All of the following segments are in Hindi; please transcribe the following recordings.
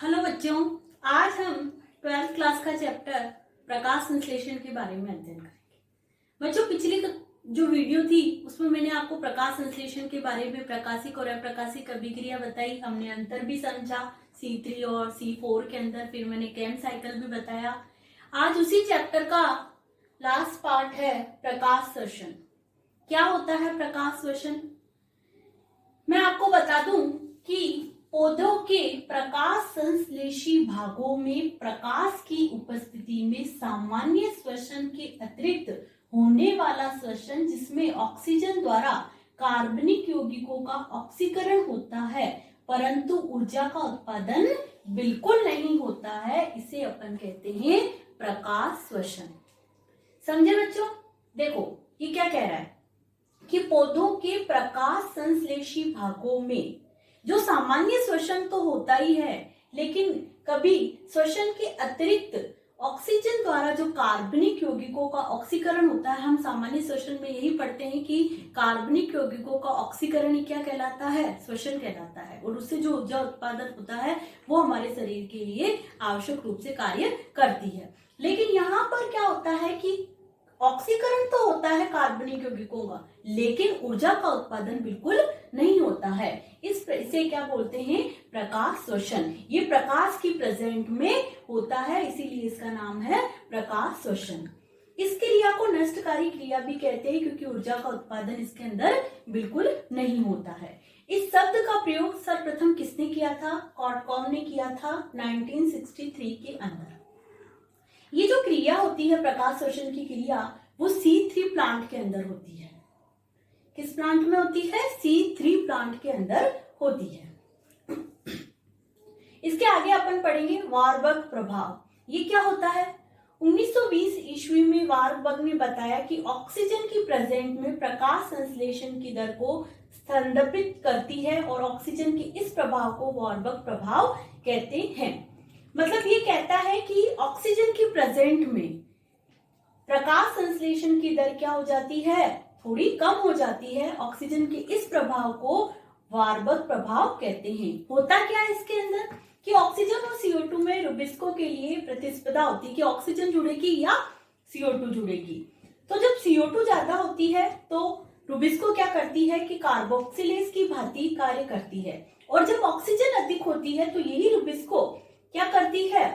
हेलो बच्चों, आज हम 12th क्लास का चैप्टर प्रकाश संश्लेषण के बारे में अध्ययन करेंगे। बच्चों, पिछली जो वीडियो थी उसमें मैंने आपको प्रकाश संश्लेषण के बारे में प्रकाशिक और अप्रकाशिक अभिक्रिया बताई। हमने अंतर भी समझा C3 और C4 के अंदर। फिर मैंने केम साइकिल भी बताया। आज उसी चैप्टर का लास्ट पार्ट है प्रकाश श्वसन। क्या होता है प्रकाश श्वसन? मैं आपको बता दूं कि पौधों के प्रकाश संश्लेषी भागों में प्रकाश की उपस्थिति में सामान्य श्वसन के अतिरिक्त होने वाला श्वसन, जिसमें ऑक्सीजन द्वारा कार्बनिक यौगिकों का ऑक्सीकरण होता है परंतु ऊर्जा का उत्पादन बिल्कुल नहीं होता है, इसे अपन कहते हैं प्रकाश श्वसन। समझे बच्चों? देखो ये क्या कह रहा है कि पौधों के प्रकाश संश्लेषी भागों में जो सामान्य श्वसन तो होता ही है, लेकिन कभी श्वसन के अतिरिक्त ऑक्सीजन द्वारा जो कार्बनिक यौगिकों का ऑक्सीकरण होता है। हम सामान्य श्वसन में यही पढ़ते हैं कि कार्बनिक यौगिकों का ऑक्सीकरण ही क्या कहलाता है? श्वसन कहलाता है। और उससे जो ऊर्जा उत्पादन होता है वो हमारे शरीर के लिए आवश्यक रूप से कार्य करती है। लेकिन यहाँ पर क्या होता है कि ऑक्सीकरण तो होता है कार्बनिक यौगिकों का, लेकिन ऊर्जा का उत्पादन बिल्कुल नहीं होता है। इसे क्या बोलते हैं? प्रकाश श्वसन। ये प्रकाश की प्रेजेंट में होता है, इसीलिए इसका नाम है प्रकाश श्वसन। इस क्रिया को नष्टकारी क्रिया भी कहते हैं, क्योंकि ऊर्जा का उत्पादन इसके अंदर बिल्कुल नहीं होता है। इस शब्द का प्रयोग सर्वप्रथम किसने किया था? कॉटकॉम ने किया था 1963 के अंदर। ये जो क्रिया होती है प्रकाश श्वसन की क्रिया, वो C3 प्लांट के अंदर होती है। किस प्लांट में होती है? C3 प्लांट के अंदर होती है। इसके आगे अपन पढ़ेंगे वारबर्ग प्रभाव। ये क्या होता है? 1920 ईस्वी में वारबर्ग ने बताया कि ऑक्सीजन की प्रेजेंट में प्रकाश संश्लेषण की दर को संदर्भित करती है और ऑक्सीजन के इस प्रभाव को वारबर्ग प्रभाव कहते हैं। मतलब ये कहता है कि ऑक्सीजन की प्रेजेंट में प्रकाश संश्लेषण की दर क्या हो जाती है? थोड़ी कम हो जाती है। ऑक्सीजन के इस प्रभाव को वारबर्ग प्रभाव कहते हैं। होता क्या है इसके अंदर कि ऑक्सीजन और CO2 में रुबिस्को के लिए प्रतिस्पर्धा होती है कि ऑक्सीजन जुड़ेगी या CO2 जुड़ेगी। तो जब CO2 ज्यादा होती है तो रुबिस्को क्या करती है कि कार्बोक्सिलेज की भांति कार्य करती है, और जब ऑक्सीजन अधिक होती है तो यही रुबिस्को क्या करती है?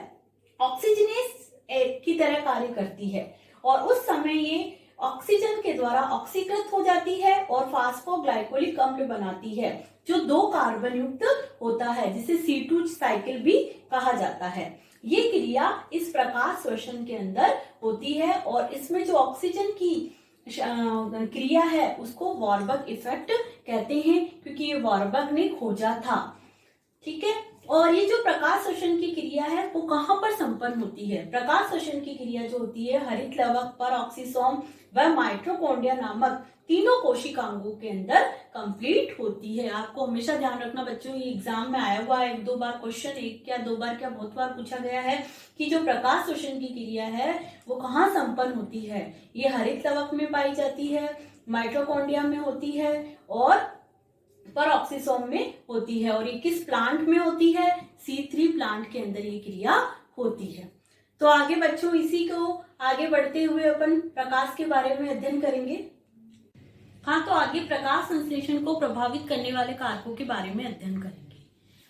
ऑक्सीजनेज की तरह कार्य करती है, और उस समय ये ऑक्सीजन के द्वारा ऑक्सीकृत हो जाती है और फास्फोग्लाइकोलिक अम्ल बनाती है, जो 2 कार्बन युक्त होता है, जिसे C2 साइकिल भी कहा जाता है। ये क्रिया इस प्रकाश श्वसन के अंदर होती है, और इसमें जो ऑक्सीजन की क्रिया है उसको वारबर्ग इफेक्ट कहते हैं, क्योंकि ये वारबर्ग ने खोजा था। ठीक है। और ये जो प्रकाश श्वसन की क्रिया है वो कहाँ पर संपन्न होती है? प्रकाश श्वसन की क्रिया जो होती है हरित लवक, परऑक्सीसोम व माइटोकॉन्ड्रिया नामक तीनों कोशिकांगों के अंदर कंप्लीट होती है। आपको हमेशा ध्यान रखना बच्चों, ये एग्जाम में आया हुआ है 1-2 बार क्वेश्चन, 1 या 2 बार क्या बहुत बार पूछा गया है कि जो प्रकाश श्वसन की क्रिया है वो कहाँ संपन्न होती है? ये हरित लवक में पाई जाती है, माइटोकॉन्ड्रिया में होती है और परऑक्सीसोम में होती है। और ये किस प्लांट में होती है? C3 प्लांट के अंदर ये क्रिया होती है। तो आगे बच्चों इसी को आगे बढ़ते हुए अपन प्रकाश के बारे में अध्ययन करेंगे। हाँ, तो आगे प्रकाश संश्लेषण को प्रभावित करने वाले कारकों के बारे में अध्ययन करेंगे।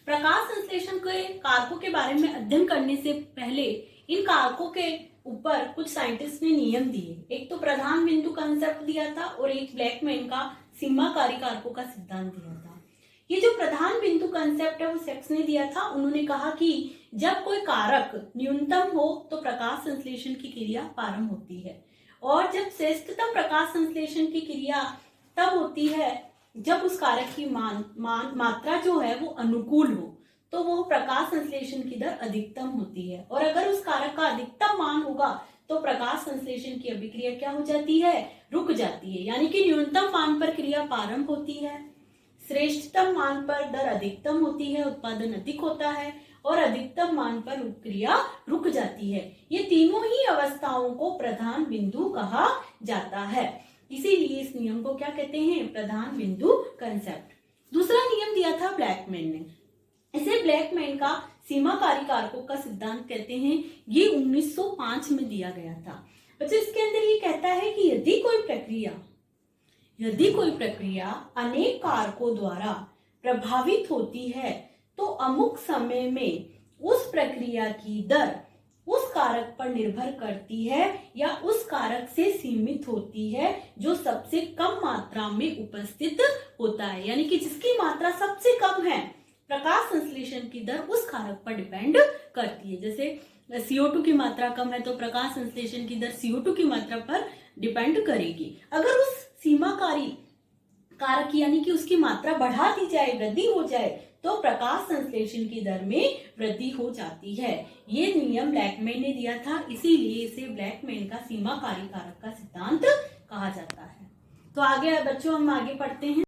प्रकाश संश्लेषण के कारकों के बारे में अध्ययन करने से पहले इन कारकों के ऊपर कुछ साइंटिस्ट ने नियम दिए। एक तो प्रधान बिंदु कंसेप्ट दिया था और एक ब्लैकमैन का सीमाकारी कारकों का सिद्धांत दिया था। ये जो प्रधान बिंदु कंसेप्ट है वो सेक्स ने दिया था। उन्होंने कहा कि जब कोई कारक न्यूनतम हो तो प्रकाश संश्लेषण की क्रिया प्रारंभ होती है, और जब श्रेष्ठतम प्रकाश संश्लेषण की क्रिया तब होती है जब उस कारक की मात्रा जो है वो अनुकूल हो, तो वो प्रकाश संश्लेषण की दर अधिकतम होती है। और अगर उस कारक का अधिकतम मान होगा तो प्रकाश संश्लेषण की अभिक्रिया क्या हो जाती है? रुक जाती है। यानी कि न्यूनतम मान पर क्रिया प्रारंभ होती है, श्रेष्ठतम मान पर दर अधिकतम होती है, उत्पादन अधिक होता है, और अधिकतम मान पर क्रिया रुक जाती है। ये तीनों ही अवस्थाओं को प्रधान बिंदु कहा जाता है। इसीलिए इस नियम को क्या कहते हैं? प्रधान बिंदु कंसेप्ट। दूसरा नियम दिया था ब्लैकमैन ने। इसे ब्लैकमैन का सीमाकारी कारकों का सिद्धांत कहते हैं। ये 1905 में दिया गया था। बच्चों इसके अंदर ये कहता है कि यदि कोई प्रक्रिया अनेक कारकों द्वारा प्रभावित होती है तो अमुक समय में उस प्रक्रिया की दर उस कारक पर निर्भर करती है या उस कारक से सीमित होती है जो सबसे कम मात्रा में उपस्थित होता है। यानी कि जिसकी मात्रा सबसे कम है, प्रकाश संश्लेषण की दर उस कारक पर डिपेंड करती है। जैसे CO2 की मात्रा कम है तो प्रकाश संश्लेषण की दर CO2 की मात्रा पर डिपेंड करेगी। अगर उस सीमाकारी कारक यानी कि उसकी मात्रा बढ़ा दी जाए, वृद्धि हो जाए, तो प्रकाश संश्लेषण की दर में वृद्धि हो जाती है। ये नियम ब्लैकमैन ने दिया था, इसीलिए इसे ब्लैकमैन का सीमाकारी कारक का सिद्धांत कहा जाता है। तो आगे बच्चों हम आगे पढ़ते हैं।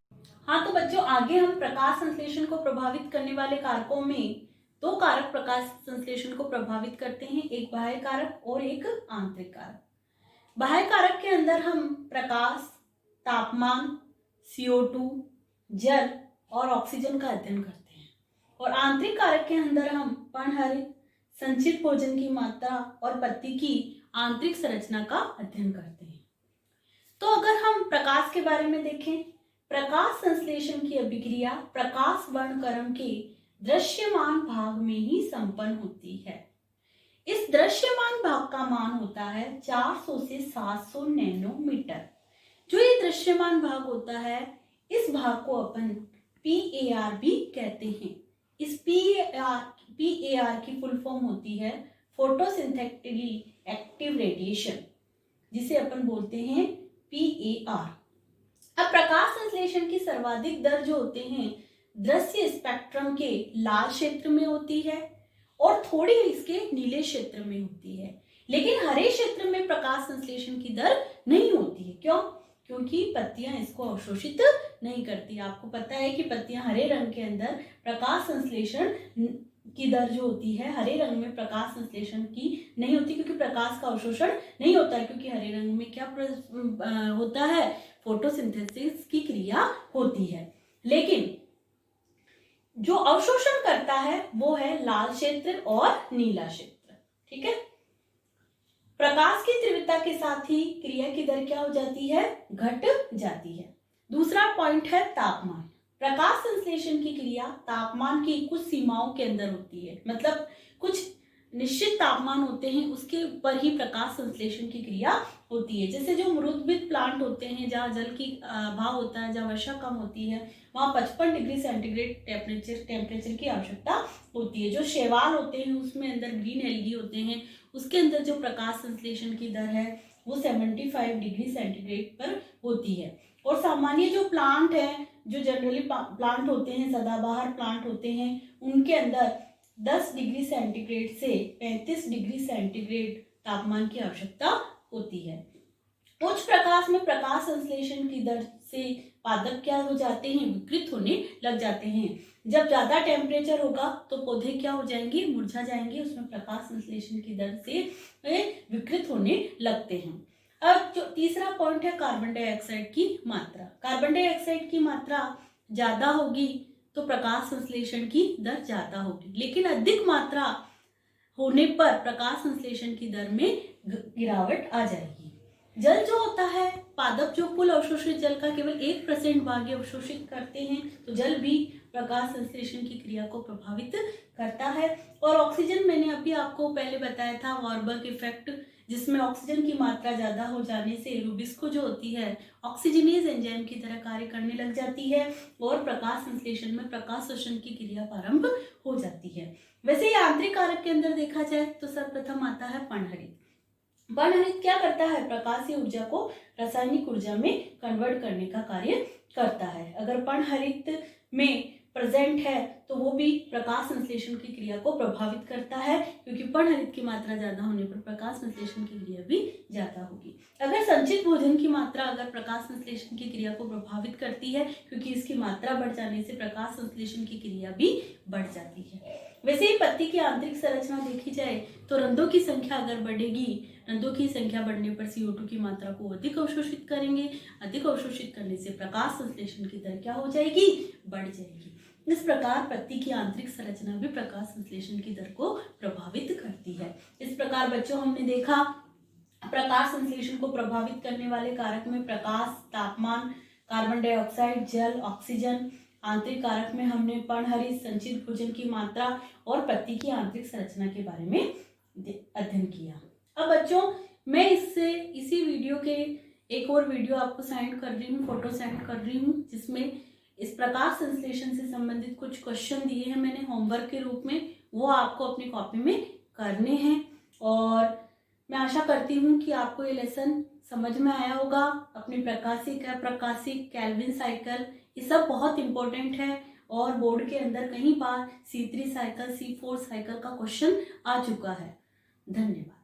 हाँ तो बच्चों आगे हम प्रकाश संश्लेषण को प्रभावित करने वाले कारकों में दो कारक प्रकाश संश्लेषण को प्रभावित करते हैं, एक बाह्य कारक और एक आंतरिक कारक। बाह्य कारक के अंदर हम प्रकाश, तापमान, CO2, जल और ऑक्सीजन का अध्ययन करते हैं। और आंतरिक कारक के अंदर हम पर्णहरित, संचित भोजन की मात्रा और पत्ती की आंतरिक संरचना का अध्ययन करते हैं। तो अगर हम प्रकाश के बारे में देखें, प्रकाश संश्लेषण की अभिक्रिया प्रकाश वर्णक्रम के दृश्यमान भाग में ही संपन्न होती है। इस दृश्यमान भाग का मान होता है 400 से 700 नैनोमीटर। जो ये दृश्यमान भाग होता है, इस भाग को अपन PAR भी कहते हैं। इस PAR की फुल फॉर्म होती है फोटोसिंथेटिकली एक्टिव रेडिएशन, जिसे अपन बोलते हैं PAR। अब प्रकाश संश्लेषण की सर्वाधिक दर जो होते हैं दृश्य स्पेक्ट्रम के लाल क्षेत्र में होती है और थोड़ी इसके नीले क्षेत्र में होती है, लेकिन हरे क्षेत्र में प्रकाश संश्लेषण की दर नहीं होती है। क्यों? क्योंकि पत्तियां इसको अवशोषित नहीं करती। आपको पता है कि पत्तियां हरे रंग के अंदर प्रकाश संश्लेषण की दर जो होती है, हरे रंग में प्रकाश संश्लेषण की नहीं होती क्योंकि प्रकाश का अवशोषण नहीं होता है। क्योंकि हरे रंग में क्या होता है, फोटोसिंथेसिस की क्रिया होती है। लेकिन जो अवशोषण करता है वो है लाल क्षेत्र और नीला क्षेत्र। ठीक है। प्रकाश की तीव्रता के साथ ही क्रिया की दर क्या हो जाती है, घट जाती है। दूसरा पॉइंट है तापमान। प्रकाश संश्लेषण की क्रिया तापमान की कुछ सीमाओं के अंदर होती है, मतलब कुछ निश्चित तापमान होते हैं उसके ऊपर ही प्रकाश संश्लेषण की क्रिया होती है। जैसे जो मरुद्भिद प्लांट होते हैं, जहाँ जल की अभाव होता है, जहाँ वर्षा कम होती है, वहाँ 55 डिग्री सेंटीग्रेड टेम्परेचर की आवश्यकता होती है। जो शैवाल होते हैं उसमें अंदर ग्रीन एल्गी होते हैं, उसके अंदर जो प्रकाश संश्लेषण की दर है वो 75 डिग्री सेंटीग्रेड पर होती है। और सामान्य जो प्लांट है, जो जनरली प्लांट होते हैं, सदाबहार प्लांट होते हैं, उनके अंदर 10 डिग्री सेंटीग्रेड से 35 डिग्री सेंटीग्रेड तापमान की आवश्यकता होती है। उच्च प्रकाश में प्रकाश संश्लेषण की दर से पादप क्या हो जाते हैं, विकृत होने लग जाते हैं। जब ज्यादा टेम्परेचर होगा तो पौधे क्या हो जाएंगे, मुरझा जाएंगे, उसमें प्रकाश संश्लेषण की दर से विकृत होने लगते हैं। अब जो तीसरा पॉइंट है कार्बन डाइऑक्साइड की मात्रा। कार्बन डाइऑक्साइड की मात्रा ज्यादा होगी तो प्रकाश संश्लेषण की दर ज्यादा होगी, लेकिन अधिक मात्रा होने पर प्रकाश संश्लेषण की दर में गिरावट आ जाएगी। जल जो होता है, पादप जो कुल अवशोषित जल का केवल 1% भाग अवशोषित करते हैं, तो जल भी प्रकाश संश्लेषण की क्रिया को प्रभावित करता है। और ऑक्सीजन मैंने अभी आपको पहले बताया था, वार्बर्ग इफेक्ट, जिसमें ऑक्सीजन की मात्रा ज्यादा हो जाने से रुबिस्को जो होती है ऑक्सीजनेज एंजाइम की तरह कार्य करने लग जाती है और प्रकाश संश्लेषण में प्रकाश शोषण की क्रिया प्रारंभ हो जाती है। वैसे ही आंतरिक कारक के अंदर देखा जाए तो सर्वप्रथम आता है पर्णहरित। पर्णहरित क्या करता है, प्रकाशीय ऊर्जा को रासायनिक ऊर्जा में कन्वर्ट करने का कार्य करता है। अगर पर्णहरित में प्रेजेंट है तो वो भी प्रकाश संश्लेषण की क्रिया को प्रभावित करता है, क्योंकि पर्णहरित की मात्रा ज्यादा होने पर प्रकाश संश्लेषण की क्रिया भी ज्यादा होगी। अगर संचित भोजन की मात्रा अगर प्रकाश संश्लेषण की क्रिया को प्रभावित करती है, क्योंकि इसकी मात्रा बढ़ जाने से प्रकाश संश्लेषण की क्रिया भी बढ़ जाती है। वैसे ही पत्ती की आंतरिक संरचना देखी जाए तो रंध्रों की संख्या अगर बढ़ेगी, रंध्रों की संख्या बढ़ने पर CO2 की मात्रा को अधिक अवशोषित करेंगे, अधिक अवशोषित करने से प्रकाश संश्लेषण की दर क्या हो जाएगी, बढ़ जाएगी। इस प्रकार पत्ती की आंतरिक संरचना भी प्रकाश संश्लेषण की दर को प्रभावित करती है। इस प्रकार बच्चों हमने देखा प्रकाश संश्लेषण को प्रभावित करने वाले कारक में प्रकाश, तापमान, कार्बन डाइऑक्साइड, जल, ऑक्सीजन। आंतरिक कारक में हमने पर्णहरित संचित भोजन की मात्रा और पत्ती की आंतरिक संरचना के बारे में अध्ययन किया। अब बच्चों मैं इसी वीडियो के एक और वीडियो आपको सेंड कर रही हूँ, फोटो सेंड कर रही हूँ, जिसमें इस प्रकाश संश्लेषण से संबंधित कुछ क्वेश्चन दिए हैं मैंने होमवर्क के रूप में, वो आपको अपनी कॉपी में करने हैं। और मैं आशा करती हूँ कि आपको ये लेसन समझ में आया होगा। अपनी प्रकाशिक, अप्रकाशिक, केल्विन साइकिल, ये सब बहुत इंपॉर्टेंट है और बोर्ड के अंदर कई बार C3 साइकिल, C4 साइकिल का क्वेश्चन आ चुका है। धन्यवाद।